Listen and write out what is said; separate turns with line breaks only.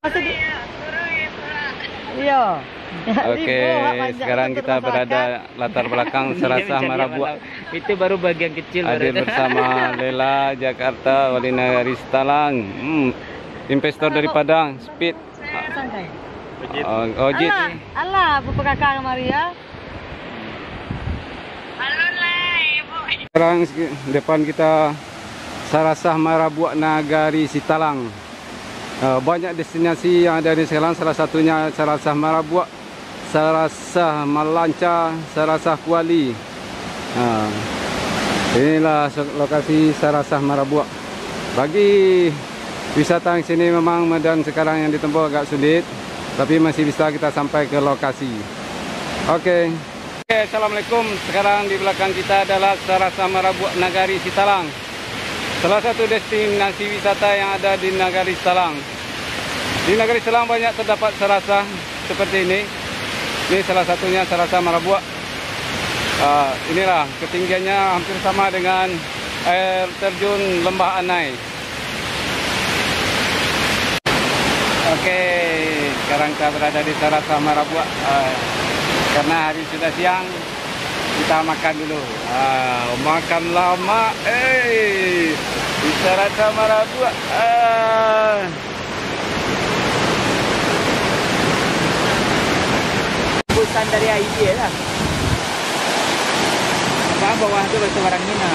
Iya.
Oke, sekarang kita berada latar belakang Serasah Marabua.
Itu baru bagian kecil.
Hadir bersama Lela Jakarta, Wali Nagari Sitalang, investor dari Padang, Speed,
Santai.
Ojit.
Alah, Bapak Kakak Maria.
Sekarang depan kita Serasah Marabua Nagari Sitalang. Banyak destinasi yang ada di Sitalang, salah satunya Serasah Marabua, Serasah Malanca, Serasah Kuali. Inilah lokasi Serasah Marabua. Bagi wisata yang sini memang medan sekarang yang ditempuh agak sulit, tapi masih bisa kita sampai ke lokasi. Oke, assalamualaikum. Sekarang di belakang kita adalah Serasah Marabua Nagari Sitalang, salah satu destinasi wisata yang ada di Nagari Sitalang. Di Nagari Sitalang banyak terdapat serasah seperti ini. Ini salah satunya Serasah Marabua. Inilah ketinggiannya hampir sama dengan air terjun Lembah Anai. Oke, sekarang kita berada di Serasah Marabua. Karena hari sudah siang, kita makan dulu. Makan lama, di Serasah Marabua.
Bukan dari AID lah. Apa bawah itu bahasa barang Mina.